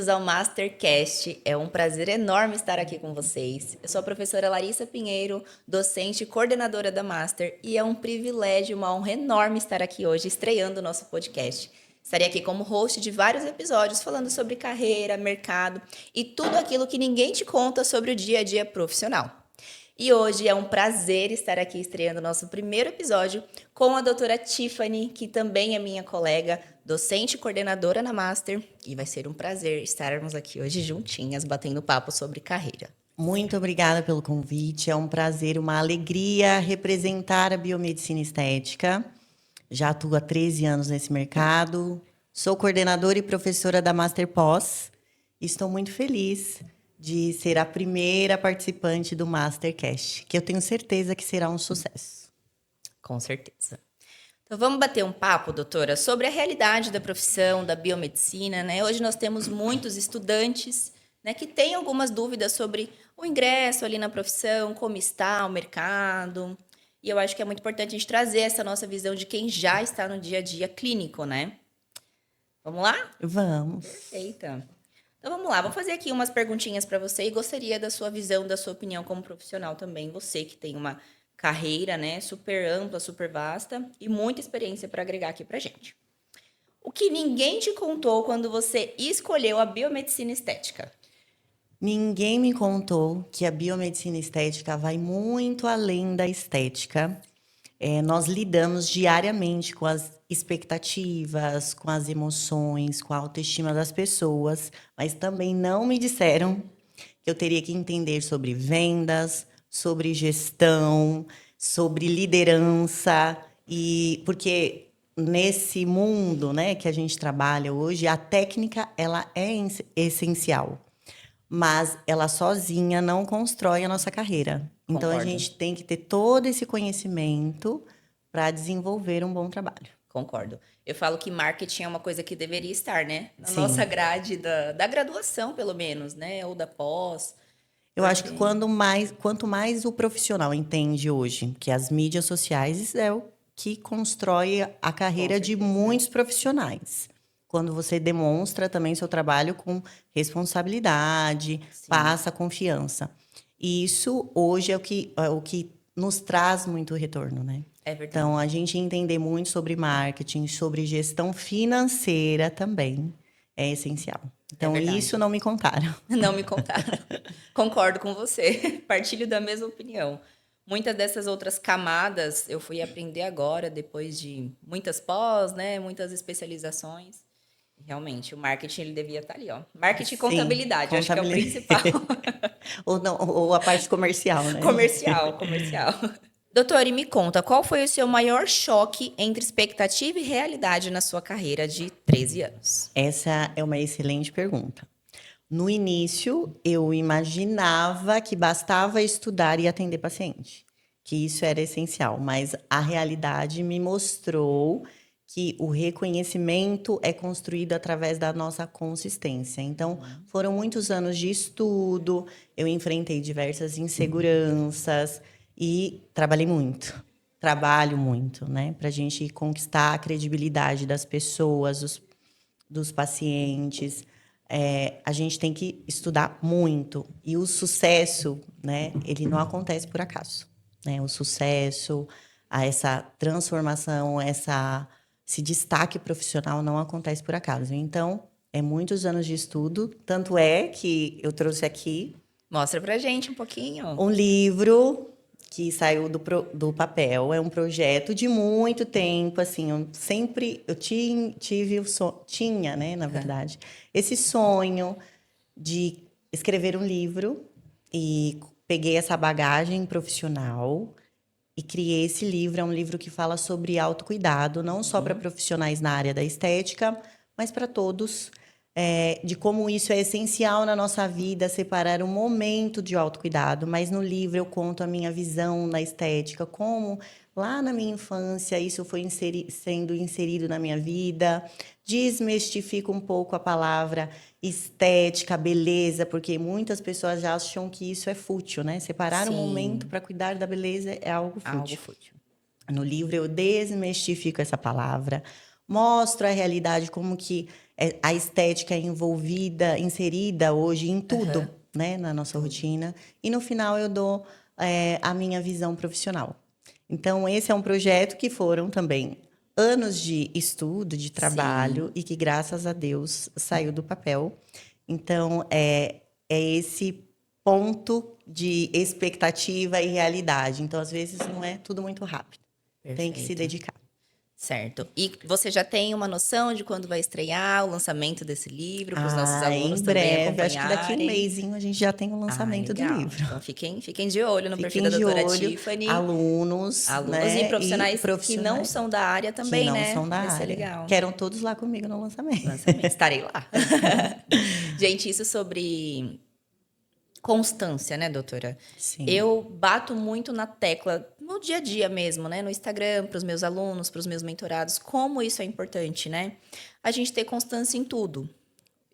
bem-vindos ao Mastercast. É um prazer enorme estar aqui com vocês. Eu sou a professora Larissa Pinheiro, docente e coordenadora da Master, e é um privilégio, uma honra enorme estar aqui hoje, estreando o nosso podcast. Estarei aqui como host de vários episódios falando sobre carreira, mercado e tudo aquilo que ninguém te conta sobre o dia a dia profissional. E hoje é um prazer estar aqui estreando o nosso primeiro episódio com a doutora Tiffany, que também é minha colega, docente e coordenadora na Master. E vai ser um prazer estarmos aqui hoje juntinhas, batendo papo sobre carreira. Muito obrigada pelo convite. É um prazer, uma alegria representar a biomedicina estética. Já atuo há 13 anos nesse mercado. Sou coordenadora e professora da Master Pós. Estou muito feliz de ser a primeira participante do Mastercast, que eu tenho certeza que será um sucesso. Com certeza. Então vamos bater um papo, doutora, sobre a realidade da profissão, da biomedicina, né? Hoje nós temos muitos estudantes, né, que têm algumas dúvidas sobre o ingresso ali na profissão, como está o mercado. E eu acho que é muito importante a gente trazer essa nossa visão de quem já está no dia a dia clínico, né? Vamos lá? Vamos. Perfeita. Então vamos lá, vou fazer aqui umas perguntinhas para você e gostaria da sua visão, da sua opinião como profissional também. Você que tem uma carreira, né, super ampla, super vasta e muita experiência para agregar aqui para gente. O que ninguém te contou quando você escolheu a biomedicina estética? Ninguém me contou que a biomedicina estética vai muito além da estética. Nós lidamos diariamente com as expectativas, com as emoções, com a autoestima das pessoas, mas também não me disseram que eu teria que entender sobre vendas, sobre gestão, sobre liderança, e porque nesse mundo, né, que a gente trabalha hoje, a técnica ela é essencial, mas ela sozinha não constrói a nossa carreira. Então, a Concordo. gente tem que ter todo esse conhecimento para desenvolver um bom trabalho. Concordo. Eu falo que marketing é uma coisa que deveria estar, né? Na Sim. nossa grade da graduação, pelo menos, né? Ou da pós. Eu acho que Porque- quanto mais o profissional entende hoje que as mídias sociais é o que constrói a carreira de certeza. muitos profissionais. Quando você demonstra também seu trabalho com responsabilidade, Sim. passa confiança. E isso hoje é o que nos traz muito retorno, né? É verdade. Então, a gente entender muito sobre marketing, sobre gestão financeira também é essencial. Então, verdade. isso não me contaram. Não me contaram. Concordo com você. Partilho da mesma opinião. Muitas dessas outras camadas eu fui aprender agora, depois de muitas pós, né? Muitas especializações. Realmente, o marketing ele devia estar ali, ó. Marketing e Sim, contabilidade, eu acho que é o principal. Ou, não, ou a parte comercial, né? Comercial. Doutor, e me conta, qual foi o seu maior choque entre expectativa e realidade na sua carreira de 13 anos? Essa é uma excelente pergunta. No início, eu imaginava que bastava estudar e atender paciente, que isso era essencial, mas a realidade me mostrou que o reconhecimento é construído através da nossa consistência. Então, foram muitos anos de estudo, eu enfrentei diversas inseguranças e trabalhei muito. Trabalho muito, né? Para a gente conquistar a credibilidade das pessoas, dos pacientes. A gente tem que estudar muito. E o sucesso, né, ele não acontece por acaso. Né? O sucesso, essa transformação, esse destaque profissional não acontece por acaso. Então, é muitos anos de estudo. Tanto é que eu trouxe aqui Mostra pra gente um pouquinho. um livro que saiu do papel. É um projeto de muito tempo, assim, tive tinha, né, na verdade, esse sonho de escrever um livro e peguei essa bagagem profissional e criei esse livro. É um livro que fala sobre autocuidado, não só para profissionais na área da estética, mas para todos, de como isso é essencial na nossa vida, separar um momento de autocuidado. Mas no livro eu conto a minha visão na estética, como lá na minha infância isso foi sendo inserido na minha vida. Desmistifico um pouco a palavra estética, beleza, porque muitas pessoas já acham que isso é fútil, né? Separar um Sim. momento para cuidar da beleza é algo fútil. Algo fútil. No livro eu desmistifico essa palavra, mostro a realidade como que a estética é envolvida, inserida hoje em tudo, né, na nossa rotina. E no final eu dou a minha visão profissional. Então, esse é um projeto que foram também anos de estudo, de trabalho, Sim. e que, graças a Deus, saiu do papel. Então, é esse ponto de expectativa e realidade. Então, às vezes, não é tudo muito rápido. Tem que se Perfeito. dedicar. Certo. E você já tem uma noção de quando vai estrear o lançamento desse livro, para os nossos alunos Em também breve, acho que daqui um acompanharem? mesinho a gente já tem o Ah, lançamento do legal. livro. Então fiquem de olho no perfil Fiquem da de doutora olho, Tiffany. alunos, Alunos e né, e profissionais que não profissionais são da área que também, não né? são da Vai ser área. legal. Querem todos lá comigo no lançamento. Lançamento. Estarei lá. Gente, isso sobre constância, né, doutora? Sim, Eu bato muito na tecla no dia a dia mesmo, né? No Instagram, para os meus alunos, para os meus mentorados, como isso é importante, né? A gente ter constância em tudo.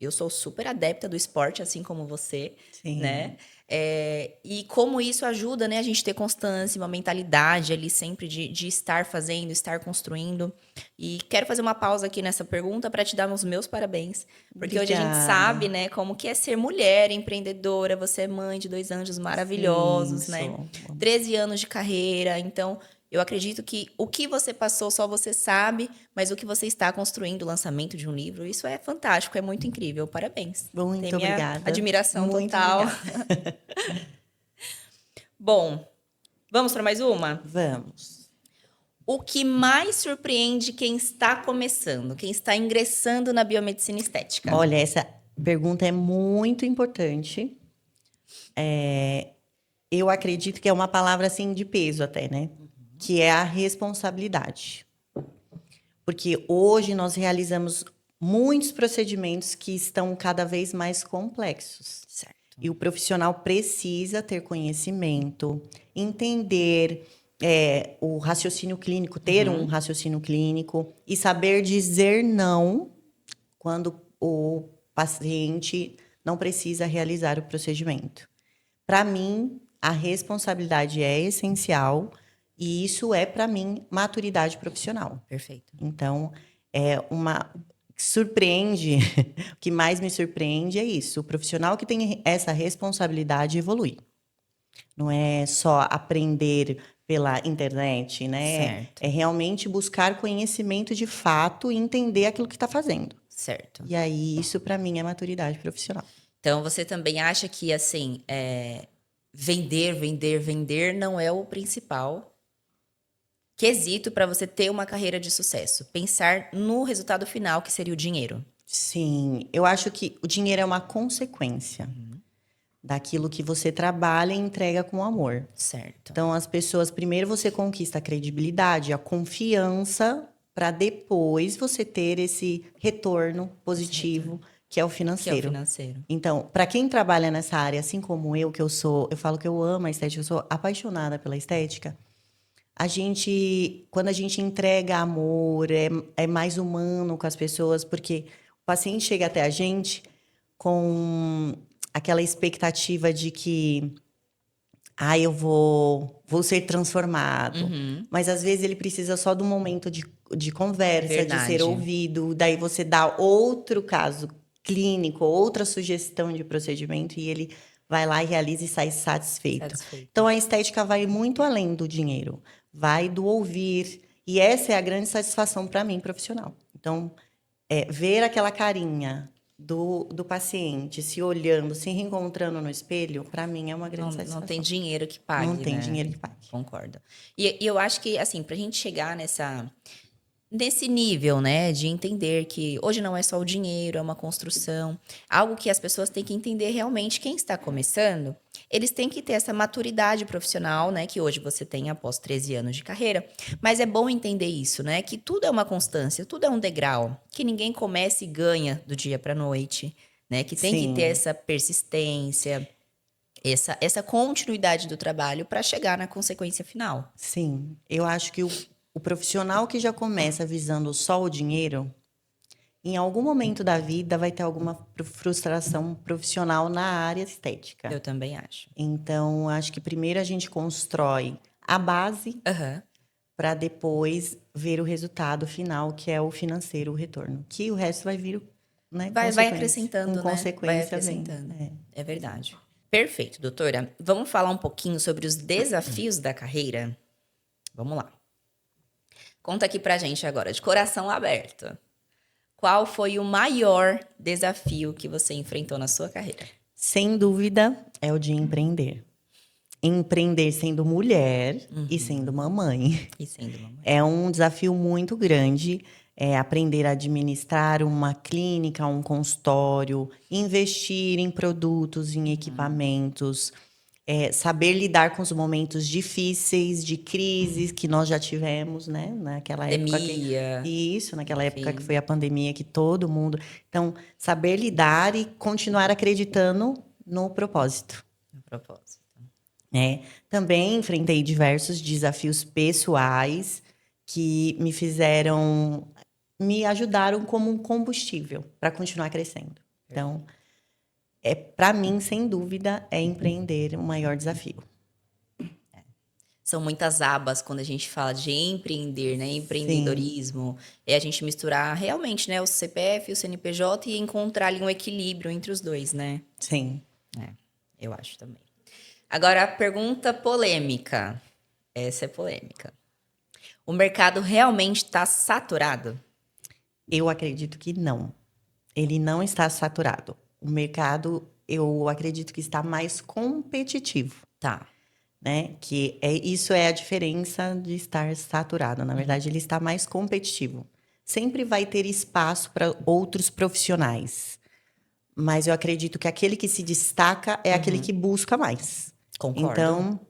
Eu sou super adepta do esporte, assim como você, né? sim. E como isso ajuda, né, a gente ter constância, uma mentalidade ali sempre de estar fazendo, estar construindo. E quero fazer uma pausa aqui nessa pergunta para te dar os meus parabéns, porque hoje a gente sabe, Obrigada. né, como que é ser mulher empreendedora, você é mãe de 2 anjos Sim, maravilhosos, né? sou. 13 anos de carreira, então eu acredito que o que você passou só você sabe, mas o que você está construindo, o lançamento de um livro, isso é fantástico, é muito incrível. Parabéns. Tem Muito minha obrigada. admiração Muito total. obrigada. Bom, vamos para mais uma? Vamos. O que mais surpreende quem está começando, quem está ingressando na biomedicina estética? Olha, essa pergunta é muito importante. Eu acredito que é uma palavra assim de peso até, né? Que é a responsabilidade. Porque hoje nós realizamos muitos procedimentos que estão cada vez mais complexos. Certo. E o profissional precisa ter conhecimento, entender o raciocínio clínico, ter um raciocínio clínico e saber dizer não quando o paciente não precisa realizar o procedimento. Para mim, a responsabilidade é essencial e isso é, para mim, maturidade profissional. Perfeito. Então, é uma surpreende, o que mais me surpreende é isso, o profissional que tem essa responsabilidade evolui. Não é só aprender pela internet, né? Certo. É realmente buscar conhecimento de fato e entender aquilo que está fazendo. Certo. E aí, isso para mim é maturidade profissional. Então, você também acha que, assim, vender não é o principal quesito para você ter uma carreira de sucesso? Pensar no resultado final, que seria o dinheiro. Sim, eu acho que o dinheiro é uma consequência daquilo que você trabalha e entrega com amor. Certo. Então, as pessoas, primeiro você conquista a credibilidade, a confiança, para depois você ter esse retorno positivo, que é o Que é o financeiro. financeiro. Então, para quem trabalha nessa área, assim como eu, que eu sou, eu falo que eu amo a estética, eu sou apaixonada pela estética. Quando a gente entrega amor, é mais humano com as pessoas, porque o paciente chega até a gente com aquela expectativa de que eu vou ser transformado. Mas às vezes ele precisa só do momento de conversa, de ser Verdade. ouvido. Daí você dá outro caso clínico, outra sugestão de procedimento e ele vai lá e realiza e sai satisfeito. Satisfeito. Então a estética vai muito além do dinheiro, vai do ouvir. E essa é a grande satisfação para mim, profissional. Então, ver aquela carinha do paciente se olhando, se reencontrando no espelho, para mim é uma grande Não satisfação. tem dinheiro que Não pague, tem né? dinheiro que pague. Concordo. E eu acho que, assim, pra gente chegar nesse nível, né, de entender que hoje não é só o dinheiro, é uma construção, algo que as pessoas têm que entender realmente, quem está começando, eles têm que ter essa maturidade profissional, né, que hoje você tem após 13 anos de carreira, mas é bom entender isso, né, que tudo é uma constância, tudo é um degrau, que ninguém começa e ganha do dia para noite, né, que tem que ter Sim. essa persistência, essa continuidade do trabalho para chegar na consequência final. Sim, eu acho que o profissional que já começa visando só o dinheiro, em algum momento da vida vai ter alguma frustração profissional na área estética. Eu também acho. Então, acho que primeiro a gente constrói a base Aham. para depois ver o resultado final, que é o financeiro, o retorno. Que o resto vai vir né, Vai consequência. acrescentando, Com né? Vai consequência vem. acrescentando. É verdade. Perfeito, doutora. Vamos falar um pouquinho sobre os desafios da carreira? Vamos lá. Conta aqui pra gente agora, de coração aberto. Qual foi o maior desafio que você enfrentou na sua carreira? Sem dúvida, é o de empreender. Empreender sendo mulher e sendo mamãe. E sendo uma mulher. É um desafio muito grande, aprender a administrar uma clínica, um consultório, investir em produtos, em equipamentos, saber lidar com os momentos difíceis, de crises que nós já tivemos, né? Naquela época Pandemia. naquela época que Enfim. foi a pandemia, que todo mundo. Então, saber lidar e continuar acreditando no propósito. A propósito. Né? Também enfrentei diversos desafios pessoais que me ajudaram como um combustível para continuar crescendo. Então, para mim, sem dúvida, é empreender o maior desafio. São muitas abas quando a gente fala de empreender, né? Sim, Empreendedorismo. É a gente misturar realmente, né? O CPF, o CNPJ e encontrar ali um equilíbrio entre os dois, né? sim. É, eu acho também. Agora, a pergunta polêmica. Essa é polêmica. O mercado realmente está saturado? Eu acredito que não. Ele não está saturado. O mercado, eu acredito que está mais competitivo. Tá. Né? Isso é a diferença de estar saturado. Na verdade, ele está mais competitivo. Sempre vai ter espaço para outros profissionais. Mas eu acredito que aquele que se destaca é aquele que busca mais. Concordo. Então,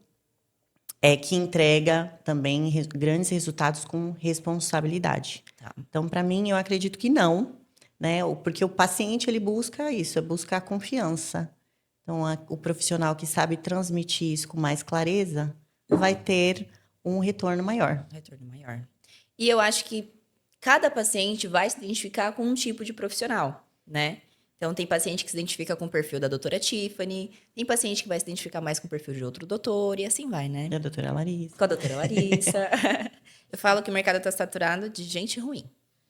é que entrega também grandes resultados com responsabilidade. Tá. Então, para mim, eu acredito que não, né? Porque o paciente ele busca isso, é buscar confiança. Então, o profissional que sabe transmitir isso com mais clareza vai ter um retorno maior. Retorno maior. E eu acho que cada paciente vai se identificar com um tipo de profissional, né? Então, tem paciente que se identifica com o perfil da doutora Tiffany, tem paciente que vai se identificar mais com o perfil de outro doutor, e assim vai, né? E a doutora Larissa? Com a doutora Larissa. Eu falo que o mercado está saturado de gente ruim,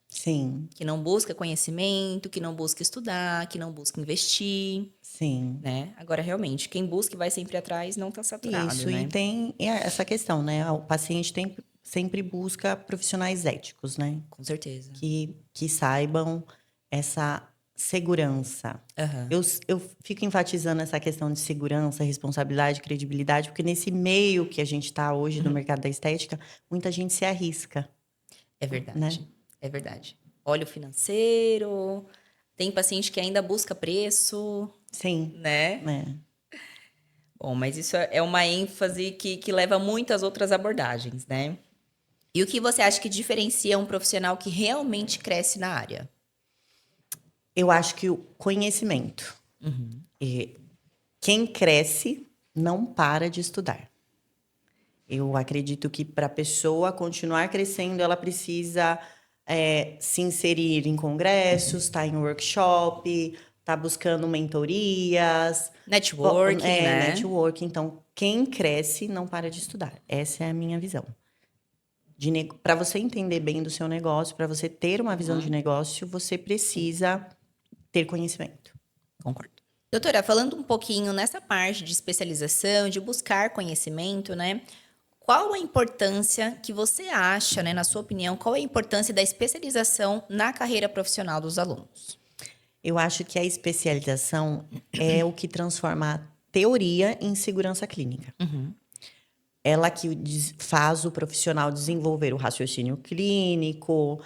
Sim, que não busca conhecimento, que não busca estudar, que não busca investir, sim. né? Agora, realmente, quem busca e vai sempre atrás não está saturado, Isso, e né? tem essa questão, né? O paciente sempre busca profissionais éticos, né? Com certeza. Que saibam essa segurança. Aham. Eu fico enfatizando essa questão de segurança, responsabilidade, credibilidade, porque nesse meio que a gente está hoje no mercado da estética, muita gente se arrisca, É né? verdade. É verdade. Olha o financeiro, tem paciente que ainda busca preço, Sim, né? né? Bom, mas isso é uma ênfase que leva a muitas outras abordagens, né? E o que você acha que diferencia um profissional que realmente cresce na área? Eu acho que o conhecimento. E quem cresce não para de estudar. Eu acredito que para a pessoa continuar crescendo, ela precisa se inserir em congressos, estar em workshop, estar buscando mentorias, Networking, né? networking. Então, quem cresce não para de estudar. Essa é a minha visão. Para você entender bem do seu negócio, para você ter uma visão de negócio, você precisa ter conhecimento. Concordo. Doutora, falando um pouquinho nessa parte de especialização, de buscar conhecimento, né? Qual a importância que você acha, né, na sua opinião, qual a importância da especialização na carreira profissional dos alunos? Eu acho que a especialização é o que transforma a teoria em segurança clínica. Ela que faz o profissional desenvolver o raciocínio clínico,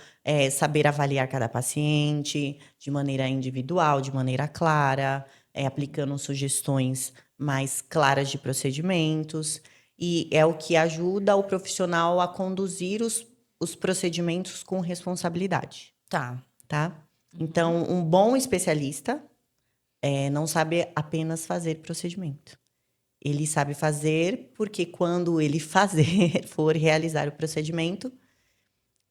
saber avaliar cada paciente de maneira individual, de maneira clara, aplicando sugestões mais claras de procedimentos. E é o que ajuda o profissional a conduzir os procedimentos com responsabilidade, Tá. tá? Então, um bom especialista não sabe apenas fazer procedimento. Ele sabe fazer porque quando ele for realizar o procedimento,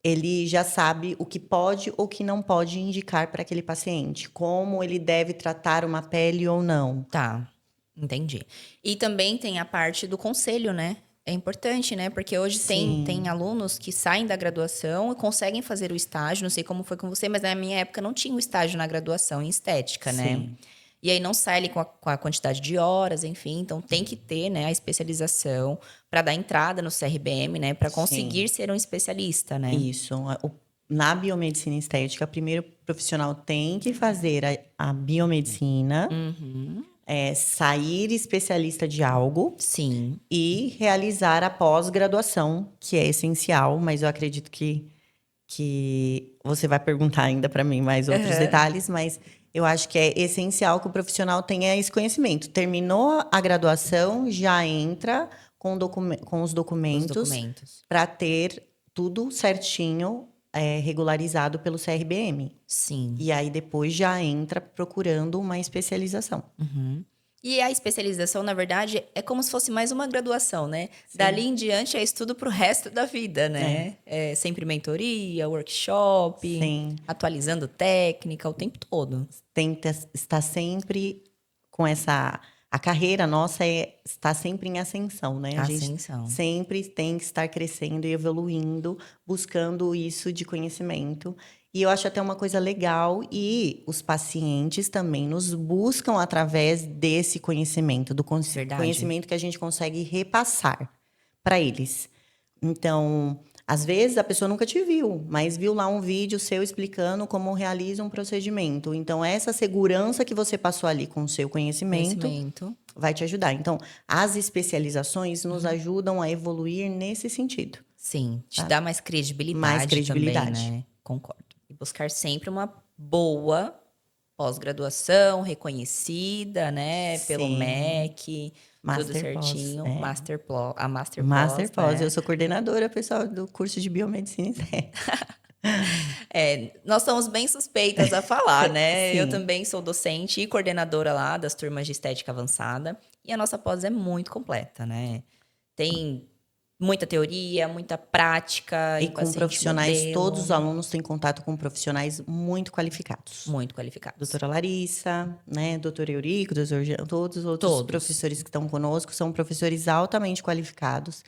ele já sabe o que pode ou que não pode indicar para aquele paciente, como ele deve tratar uma pele ou não. Tá, entendi. E também tem a parte do conselho, né? É importante, né? Porque hoje tem Sim, alunos que saem da graduação e conseguem fazer o estágio. Não sei como foi com você, mas na minha época não tinha o estágio na graduação em estética, né? sim, E aí não sai ali com a quantidade de horas, enfim. Então tem que ter, né, a especialização para dar entrada no CRBM, né? Para conseguir sim. ser um especialista, né? Isso. Na biomedicina estética, primeiro o profissional tem que fazer a biomedicina, Uhum. sair especialista de algo Sim. e realizar a pós-graduação, que é essencial, mas eu acredito que você vai perguntar ainda para mim mais outros Aham. detalhes, mas eu acho que é essencial que o profissional tenha esse conhecimento. Terminou a graduação, já entra com os Os documentos documentos. para ter tudo certinho, regularizado pelo CRBM. Sim. E aí depois já entra procurando uma especialização. Uhum. E a especialização, na verdade, é como se fosse mais uma graduação, né? Dali Sim. em diante é estudo para o resto da vida, É, né? É sempre mentoria, workshop, sim. atualizando técnica o tempo todo. Tenta estar sempre com essa a carreira nossa está sempre em ascensão, né, a gente Ascensão. sempre tem que estar crescendo e evoluindo, buscando isso de conhecimento. E eu acho até uma coisa legal e os pacientes também nos buscam através desse conhecimento, do Verdade. conhecimento que a gente consegue repassar para eles. Então, às vezes a pessoa nunca te viu, mas viu lá um vídeo seu explicando como realiza um procedimento. Então, essa segurança que você passou ali com o seu conhecimento Conhecimento. vai te ajudar. Então, as especializações nos Uhum. ajudam a evoluir nesse sentido, Sim, te sabe? dá mais Mais credibilidade também, credibilidade. né? Concordo. E buscar sempre uma boa pós-graduação, reconhecida, né, pelo Sim, MEC, tudo Master Pós, certinho, a Master Master Pós, Pós. Eu né? sou coordenadora, pessoal, do curso de Biomedicina Estética. É, nós somos bem suspeitas a falar, né? Eu Sim, também sou docente e coordenadora lá das turmas de estética avançada, e a nossa pós é muito completa, né? Tem muita teoria, muita prática e em com paciente profissionais, todos os modelo, alunos têm contato com profissionais muito qualificados. muito qualificados. Doutora Larissa, né, doutor Eurico, doutor Jean, todos os outros Todos. professores que estão conosco são professores altamente qualificados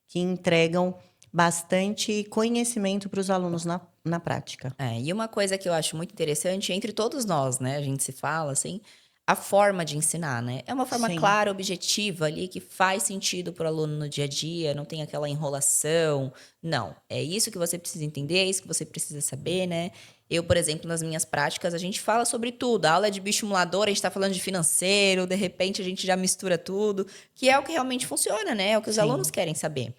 que entregam bastante conhecimento para os alunos na prática. É, e uma coisa que eu acho muito interessante, entre todos nós, né, a gente se fala assim, a forma de ensinar, né? É uma forma Sim, clara, objetiva ali, que faz sentido para o aluno no dia a dia, não tem aquela enrolação. Não, é isso que você precisa entender, é isso que você precisa saber, né? Eu, por exemplo, nas minhas práticas, a gente fala sobre tudo. A aula é de bioestimulador, a gente está falando de financeiro, de repente a gente já mistura tudo, que é o que realmente funciona, né? É o que os alunos sim. querem saber.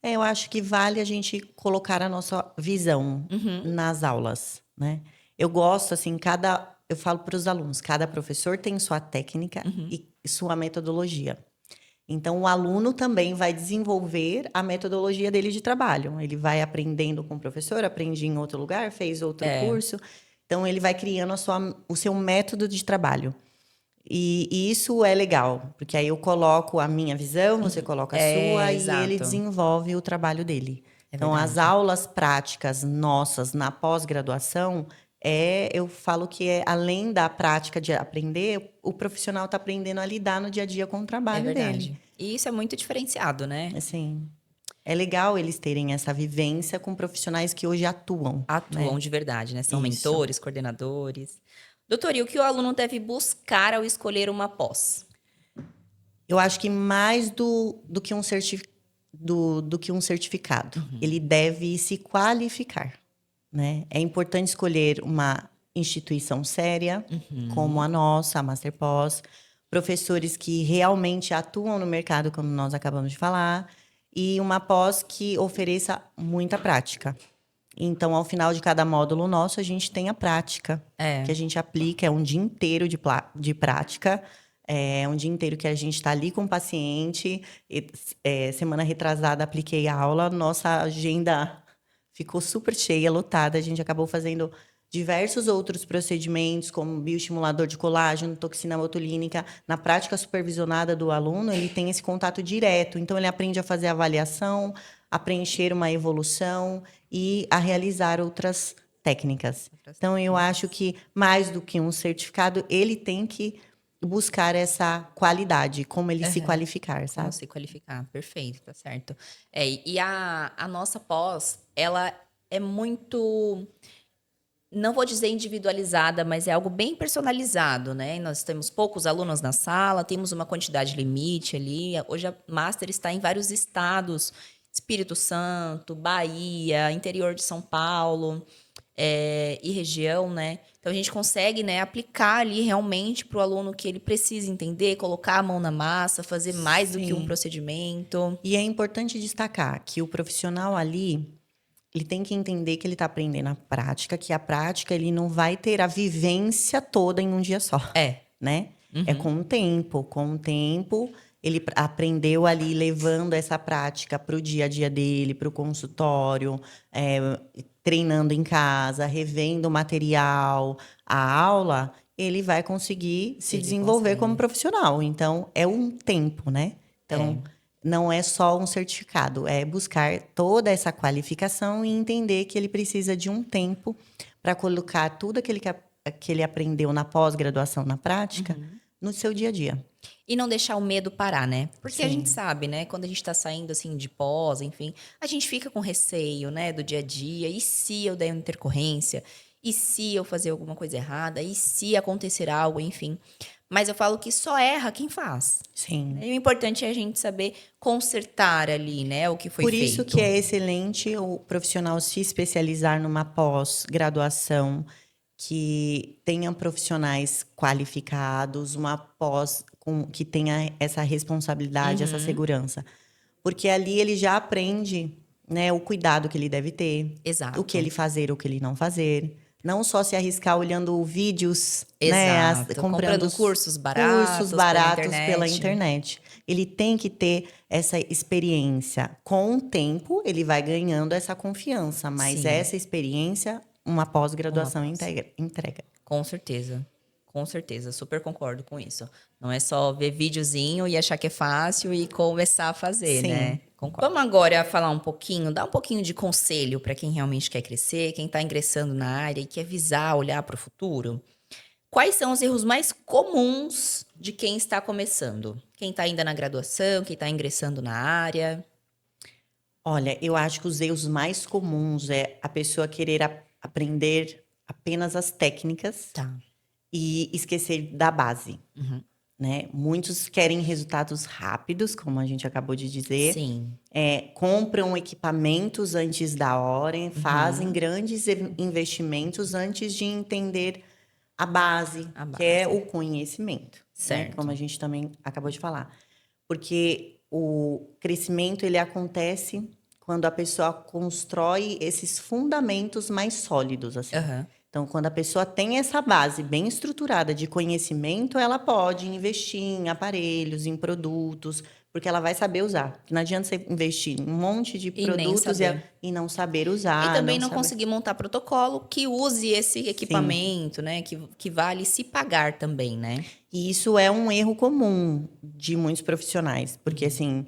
Eu acho que vale a gente colocar a nossa visão Uhum, nas aulas, né? Eu gosto, assim, eu falo para os alunos, cada professor tem sua técnica uhum. e sua metodologia. Então, o aluno também vai desenvolver a metodologia dele de trabalho. Ele vai aprendendo com o professor, aprende em outro lugar, fez outro É, curso. Então, ele vai criando o seu método de trabalho. E isso é legal, porque aí eu coloco a minha visão, você coloca a é, sua e ele exato. desenvolve o trabalho dele. É Então, as verdade. aulas práticas nossas na pós-graduação, eu falo que é além da prática de aprender, o profissional está aprendendo a lidar no dia a dia com o É trabalho dele. verdade. E isso é muito diferenciado, né? Assim, é legal eles terem essa vivência com profissionais que hoje atuam, Atuam né? de verdade, né? São Isso. mentores, coordenadores. Doutor, e o que o aluno deve buscar ao escolher uma pós? Eu acho que mais do que do que um certificado, Uhum. ele deve se qualificar, né? É importante escolher uma instituição séria, como Uhum. a nossa, a Masterpós, professores que realmente atuam no mercado, como nós acabamos de falar, e uma pós que ofereça muita prática. Então, ao final de cada módulo nosso, a gente tem a prática, que É, a gente aplica, é um dia inteiro de prática, é um dia inteiro que a gente está ali com o paciente. Semana retrasada, apliquei a aula, nossa agenda ficou super cheia, lotada. A gente acabou fazendo diversos outros procedimentos, como bioestimulador de colágeno, toxina botulínica. Na prática supervisionada do aluno, ele tem esse contato direto. Então, ele aprende a fazer avaliação, a preencher uma evolução e a realizar outras técnicas. outras Então, eu acho técnicas. que mais do que um certificado, ele tem que buscar essa qualidade, como ele se Aham. qualificar, Como sabe? se qualificar, perfeito, tá certo. E a nossa pós, ela é muito, não vou dizer individualizada, mas é algo bem personalizado, né? Nós temos poucos alunos na sala, temos uma quantidade limite ali. Hoje a Master está em vários estados, Espírito Santo, Bahia, interior de São Paulo, e região, né? Então a gente consegue, né, aplicar ali realmente para o aluno que ele precisa entender, colocar a mão na massa, fazer mais do que um Sim. procedimento. E é importante destacar que o profissional ali, ele tem que entender que ele está aprendendo a prática, que a prática ele não vai ter a vivência toda em um dia só, É. né? É Uhum. com o tempo, ele aprendeu ali levando essa prática para o dia a dia dele, para o consultório, treinando em casa, revendo o material, a aula, ele vai conseguir se Ele desenvolver como consegue. profissional. Então, é um tempo, né? É. Então, não é só um certificado, é buscar toda essa qualificação e entender que ele precisa de um tempo para colocar tudo aquilo que ele aprendeu na pós-graduação, na prática, no seu dia a dia. E não deixar o medo parar, né? Porque a gente Sim, sabe, né? Quando a gente tá saindo assim de pós, enfim, a gente fica com receio, né? Do dia a dia. E se eu der uma intercorrência? E se eu fazer alguma coisa errada? E se acontecer algo, enfim. Mas eu falo que só erra quem faz. sim. E o importante é a gente saber consertar ali, né? O que foi Por isso que feito. é excelente o profissional se especializar numa pós-graduação que tenha profissionais qualificados, uma pós que tenha essa responsabilidade, essa Uhum. segurança. Porque ali ele já aprende, né, o cuidado que ele deve ter, o que Exato. ele fazer, o que ele não fazer. Não só se arriscar olhando vídeos, né, Exato. comprando Comprando os cursos cursos baratos pela baratos pela internet. internet. Ele tem que ter essa experiência. Com o tempo, ele vai ganhando essa confiança, mas Sim. essa experiência, uma Uma pós-graduação pós. entrega. Com certeza. Com certeza, super concordo com isso. Não é só ver videozinho e achar que é fácil e começar a fazer, Sim. né? Concordo. Vamos agora falar um pouquinho, dar um pouquinho de conselho para quem realmente quer crescer, quem está ingressando na área e quer visar, olhar para o futuro. Quais são os erros mais comuns de quem está começando? Quem está ainda na graduação, quem está ingressando na área? Olha, eu acho que os erros mais comuns é a pessoa querer aprender apenas as técnicas Tá. e esquecer da base, Uhum. né? Muitos querem resultados rápidos, como a gente acabou de dizer, Sim. compram equipamentos antes da hora, fazem Uhum. grandes investimentos antes de entender a base, A que é base. o conhecimento, né? Como a Certo. gente também acabou de falar. Porque o crescimento ele acontece quando a pessoa constrói esses fundamentos mais sólidos, assim. Aham. Então, quando a pessoa tem essa base bem estruturada de conhecimento, ela pode investir em aparelhos, em produtos, porque ela vai saber usar. Não adianta você investir em um monte de E nem produtos saber. e não saber E usar, também não não saber. conseguir montar protocolo que use esse Sim. equipamento, né? Que vale se pagar também, né? E isso é um erro comum de muitos profissionais, porque Uhum. assim,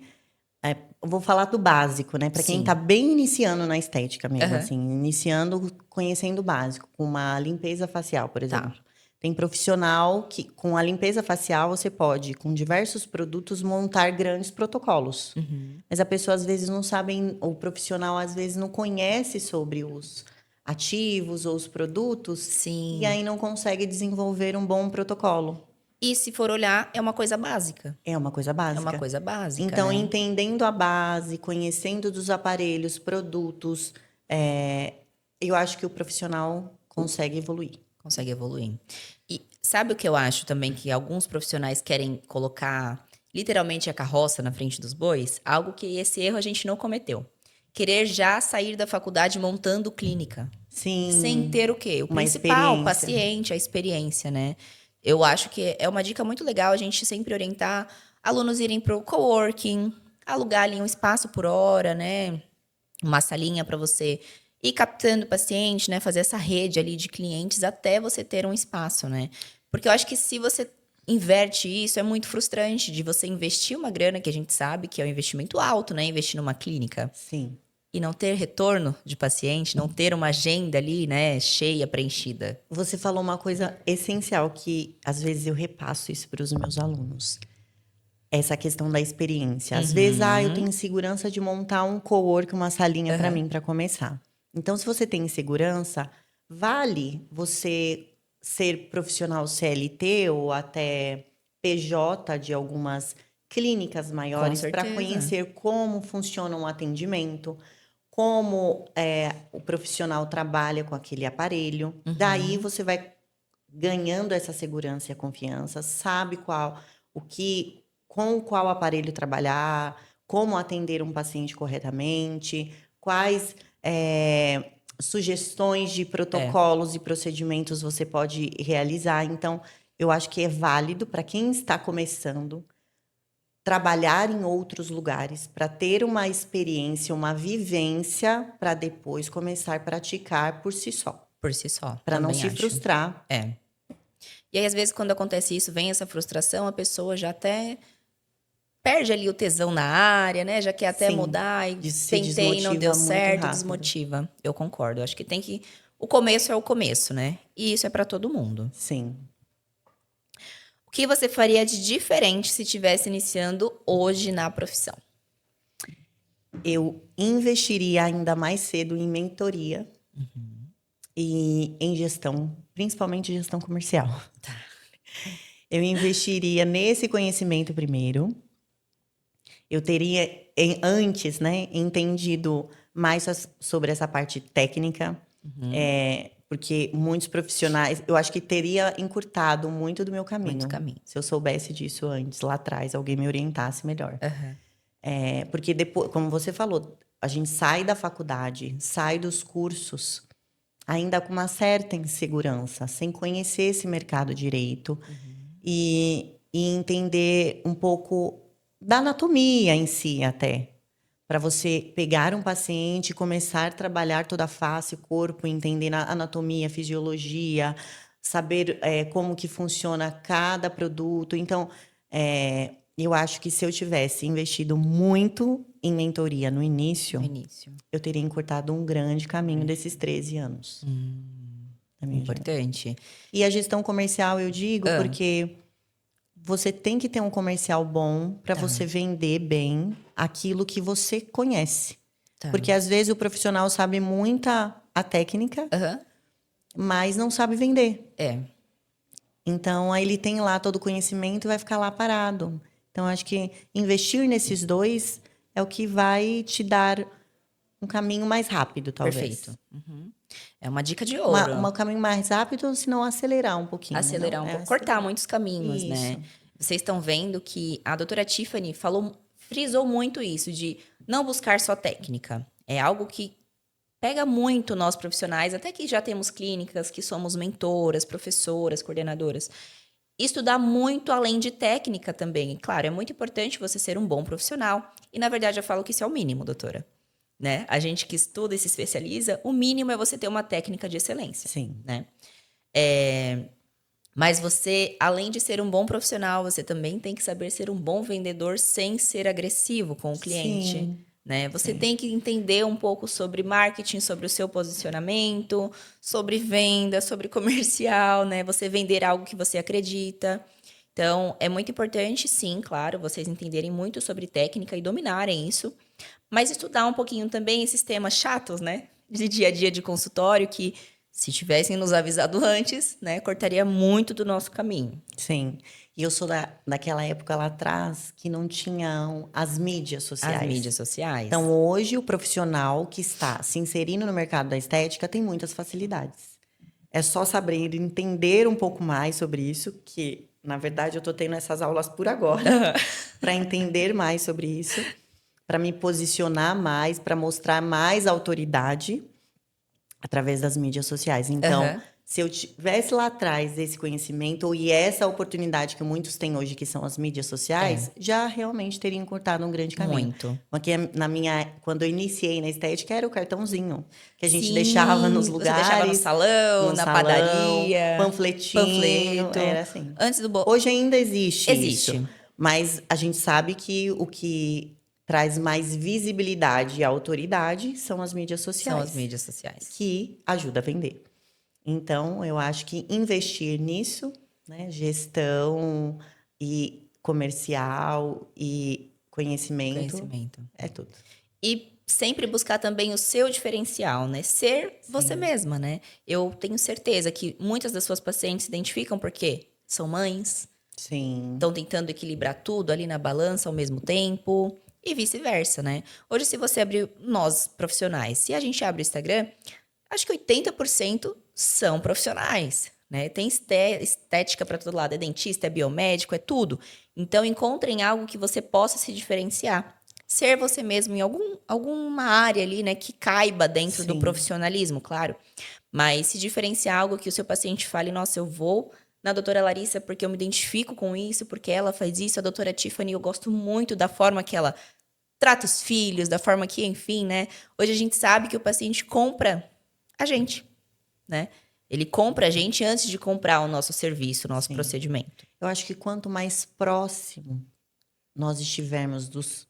eu vou falar do básico, né? Para quem está Sim. bem iniciando na estética mesmo, Aham. assim, iniciando conhecendo o básico, com uma limpeza facial, por exemplo. Tá. Tem profissional que, com a limpeza facial, você pode, com diversos produtos, montar grandes protocolos. Uhum. Mas a pessoa às vezes não sabe, o profissional às vezes não conhece sobre os ativos ou os produtos, e Sim. aí não consegue desenvolver um bom protocolo. E se for olhar, é uma coisa básica. É uma coisa É uma básica. coisa básica, Então, né? entendendo a base, conhecendo dos aparelhos, produtos, eu acho que o profissional consegue evoluir. Consegue evoluir. E sabe o que eu acho também que alguns profissionais querem colocar literalmente a carroça na frente dos bois? Algo que esse erro a gente não cometeu. Querer já sair da faculdade montando clínica. Sem Sim, ter o quê? O uma principal, o experiência. paciente, a experiência, né? Eu acho que é uma dica muito legal a gente sempre orientar alunos irem para o coworking, alugar ali um espaço por hora, né? Uma salinha para você ir captando paciente, né? Fazer essa rede ali de clientes até você ter um espaço, né? Porque eu acho que se você inverte isso, é muito frustrante de você investir uma grana que a gente sabe que é um investimento alto, né? Investir numa clínica Sim. e não ter retorno de paciente, não ter uma agenda ali, né, cheia, preenchida? Você falou uma coisa essencial que às vezes eu repasso isso para os meus alunos. Essa questão da experiência. Às vezes, eu tenho insegurança de montar um cowork, uma salinha para mim para começar. Então, se você tem insegurança, vale você ser profissional CLT ou até PJ de algumas clínicas maiores para certeza. conhecer como funciona um atendimento, como o profissional trabalha com aquele aparelho. Daí você vai ganhando essa segurança e a confiança, sabe com qual aparelho trabalhar, como atender um paciente corretamente, quais sugestões de protocolos e procedimentos você pode realizar. Então, eu acho que é válido para quem está começando trabalhar em outros lugares para ter uma experiência, uma vivência, para depois começar a praticar por si só. Por si só, Para não também se acho. frustrar. E aí, às vezes, quando acontece isso, vem essa frustração, a pessoa já até perde ali o tesão na área, né? Já quer até Sim, mudar e se tentei e não deu desmotiva muito certo, rápido. desmotiva. Eu concordo. Eu acho que tem que... O começo é o começo, né? E isso é para todo mundo. Sim. O que você faria de diferente se estivesse iniciando hoje na profissão? Eu investiria ainda mais cedo em mentoria e em gestão, principalmente gestão comercial. Eu investiria nesse conhecimento primeiro. Eu teria antes, né, entendido mais sobre essa parte técnica, porque muitos profissionais, eu acho que teria encurtado muito do meu caminho. Muito caminho. Se eu soubesse disso antes, lá atrás, alguém me orientasse melhor. Porque depois, como você falou, a gente sai da faculdade, sai dos cursos, ainda com uma certa insegurança, sem conhecer esse mercado direito e entender um pouco da anatomia em si até. Para você pegar um paciente e começar a trabalhar toda a face, corpo, entender a anatomia, fisiologia, saber como que funciona cada produto. Então, eu acho que se eu tivesse investido muito em mentoria no início, eu teria encurtado um grande caminho desses 13 anos. Importante. E a gestão comercial, eu digo, porque você tem que ter um comercial bom para você vender bem aquilo que você conhece. Porque às vezes o profissional sabe muita a técnica, mas não sabe vender. Então, aí ele tem lá todo o conhecimento e vai ficar lá parado. Então, acho que investir nesses dois é o que vai te dar um caminho mais rápido, talvez. Perfeito. É uma dica de ouro. Um caminho mais rápido, se não acelerar um pouquinho. Acelerar um pouco. Cortar muitos caminhos, né? Vocês estão vendo que a doutora Tiffany frisou muito isso, de não buscar só técnica. É algo que pega muito nós profissionais, até que já temos clínicas, que somos mentoras, professoras, coordenadoras. Estudar muito além de técnica também. E, claro, é muito importante você ser um bom profissional. E, na verdade, eu falo que isso é o mínimo, doutora. Né? A gente que estuda e se especializa, o mínimo é você ter uma técnica de excelência. Sim. Né? Mas você, além de ser um bom profissional, você também tem que saber ser um bom vendedor sem ser agressivo com o cliente. Sim. Né? Você tem que entender um pouco sobre marketing, sobre o seu posicionamento, sobre venda, sobre comercial, né? Você vender algo que você acredita. Então, é muito importante, sim, claro, vocês entenderem muito sobre técnica e dominarem isso, mas estudar um pouquinho também esses temas chatos, né? De dia a dia de consultório, que se tivessem nos avisado antes, né, cortaria muito do nosso caminho. Sim. E eu sou daquela época lá atrás que não tinham as mídias sociais. As mídias sociais. Então, hoje, o profissional que está se inserindo no mercado da estética tem muitas facilidades. É só saber entender um pouco mais sobre isso, que, na verdade, eu estou tendo essas aulas por agora, para entender mais sobre isso, para me posicionar mais, para mostrar mais autoridade através das mídias sociais. Então, se eu tivesse lá atrás esse conhecimento e essa oportunidade que muitos têm hoje, que são as mídias sociais, já realmente teria encurtado um grande caminho. Muito. Porque quando eu iniciei na estética, era o cartãozinho que a gente deixava nos lugares. Você deixava no salão, na padaria. Panfletinho. Era assim. Antes do Hoje ainda existe isso. Mas a gente sabe que o que traz mais visibilidade e autoridade são as mídias São sociais, as mídias sociais. que ajuda a vender. Então, eu acho que investir nisso, né, gestão e comercial e conhecimento Conhecimento. é tudo. E sempre buscar também o seu diferencial, né? Ser você Sim. mesma, né? Eu tenho certeza que muitas das suas pacientes se identificam porque são mães, Sim, estão tentando equilibrar tudo ali na balança ao mesmo tempo e vice-versa, né? Hoje, se você abrir, nós profissionais, se a gente abre o Instagram, acho que 80% são profissionais, né? Tem estética para todo lado, é dentista, é biomédico, é tudo. Então, encontrem algo que você possa se diferenciar. Ser você mesmo em alguma área ali, né, que caiba dentro do sim, profissionalismo, claro. Mas se diferenciar algo que o seu paciente fale, nossa, eu vou na doutora Larissa porque eu me identifico com isso, porque ela faz isso. A doutora Tiffany, eu gosto muito da forma que ela trata os filhos, da forma que, enfim, né? Hoje a gente sabe que o paciente compra a gente, né? Ele compra a gente antes de comprar o nosso serviço, o nosso sim. procedimento. Eu acho que quanto mais próximo nós estivermos dos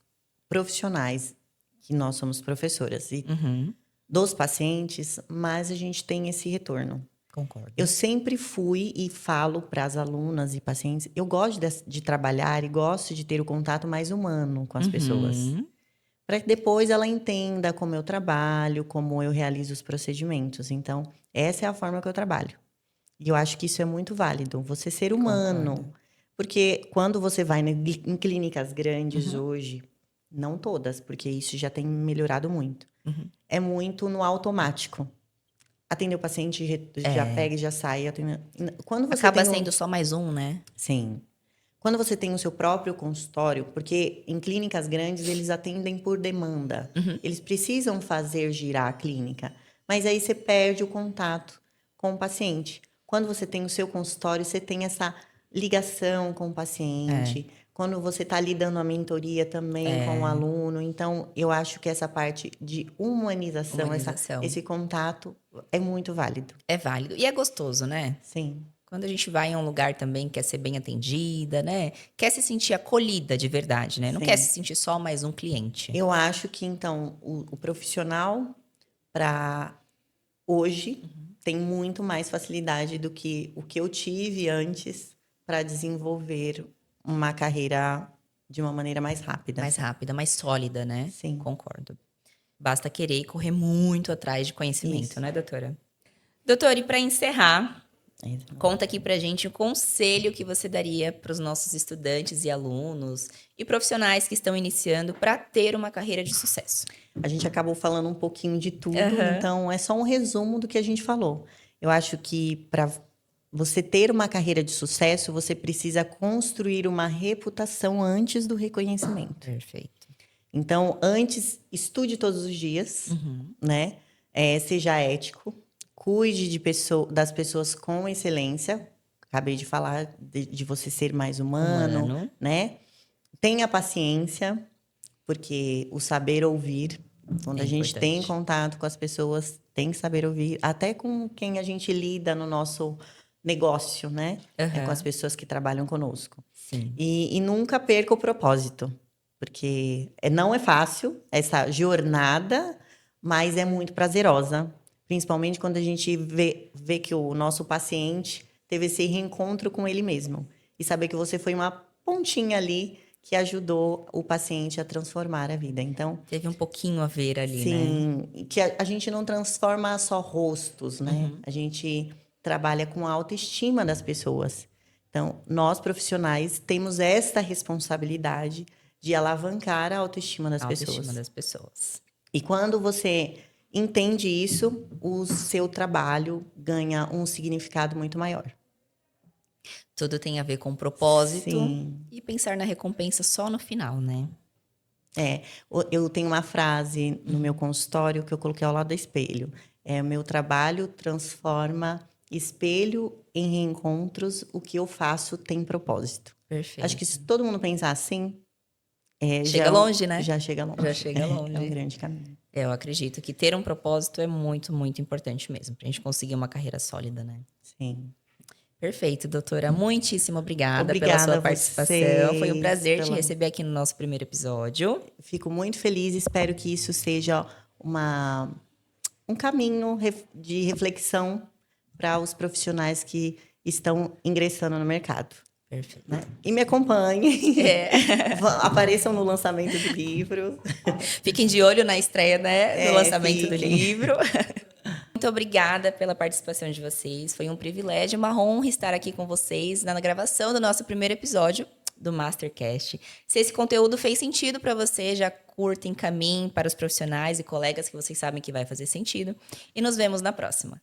profissionais, que nós somos professoras, e Uhum, dos pacientes, mais a gente tem esse retorno. concordo. Eu sempre fui e falo para as alunas e pacientes, eu gosto de trabalhar e gosto de ter o contato mais humano com as pessoas. Uhum, Para que depois ela entenda como eu trabalho, como eu realizo os procedimentos. Então, essa é a forma que eu trabalho. E eu acho que isso é muito válido, você ser concordo. humano. Porque quando você vai em clínicas grandes Uhum, hoje, não todas, porque isso já tem melhorado muito, uhum. é muito no automático. Atender o paciente, já É, pega e já sai. Quando você acaba tem um. sendo só mais um, né? Sim. Quando você tem o seu próprio consultório, porque em clínicas grandes eles atendem por demanda. Uhum. Eles precisam fazer girar a clínica. Mas aí você perde o contato com o paciente. Quando você tem o seu consultório, você tem essa ligação com o É, paciente. Quando você está ali dando a mentoria também com o é, aluno. Então, eu acho que essa parte de humanização, humanização. esse contato é muito válido. É válido. E é gostoso, né? Sim. Quando a gente vai em um lugar também, quer ser bem atendida, né? Quer se sentir acolhida de verdade, né? Não quer se Sim. sentir só mais um cliente. Eu acho que, então, o profissional, para hoje, tem muito mais facilidade do que o que eu tive antes para desenvolver uma carreira de uma maneira mais rápida, Mais assim. rápida, mais sólida, né? Sim, Concordo. Basta querer e correr muito atrás de conhecimento, isso. né, doutora? Doutora, e para encerrar, É isso. conta aqui pra gente um conselho que você daria para os nossos estudantes e alunos e profissionais que estão iniciando para ter uma carreira de sucesso. A gente acabou falando um pouquinho de tudo, Aham. então é só um resumo do que a gente falou. Eu acho que para você ter uma carreira de sucesso, você precisa construir uma reputação antes do reconhecimento. Perfeito. Então, antes, estude todos os dias, Uhum. né? Seja ético, cuide das pessoas com excelência. Acabei de falar de você ser mais humano, Humano. né? Tenha paciência, porque o saber ouvir, quando É a gente tem importante. contato com as pessoas, tem que saber ouvir, até com quem a gente lida no nosso negócio, né? Com as Aham. pessoas que trabalham conosco. Sim. E nunca perca o propósito, porque não é fácil essa jornada, mas é muito prazerosa. Principalmente quando a gente vê que o nosso paciente teve esse reencontro com ele mesmo. E saber que você foi uma pontinha ali que ajudou o paciente a transformar a vida. Então, Teve um pouquinho a ver ali, né? sim, e que a gente não transforma só rostos, né? Uhum. A gente trabalha com a autoestima das pessoas. Então, nós profissionais temos esta responsabilidade de alavancar a autoestima das A autoestima pessoas. das pessoas. E quando você entende isso, o seu trabalho ganha um significado muito maior. Tudo tem a ver com propósito Sim. e pensar na recompensa só no final, né? Eu tenho uma frase no meu consultório que eu coloquei ao lado do espelho. O meu trabalho transforma espelho em reencontros, o que eu faço tem propósito. Acho que se Perfeito. todo mundo pensar assim, Chega longe, né? já chega Já longe. chega É um longe. grande caminho. Eu acredito que ter um propósito é muito, muito importante mesmo, pra gente conseguir uma carreira sólida, né? Sim. Perfeito, doutora. Muitíssimo obrigada pela Obrigada sua a participação. Foi um vocês prazer te pela receber aqui no nosso primeiro episódio. Fico muito feliz, espero que isso seja um caminho de reflexão para os profissionais que estão ingressando no mercado. Perfeito. Né? E me acompanhem, apareçam no lançamento do livro. Fiquem de olho na estreia, né, do lançamento do Fiquem. livro. Muito obrigada pela participação de vocês. Foi um privilégio, uma honra estar aqui com vocês na gravação do nosso primeiro episódio do Mastercast. Se esse conteúdo fez sentido para você, já curta, encaminhe para os profissionais e colegas que vocês sabem que vai fazer sentido. E nos vemos na próxima.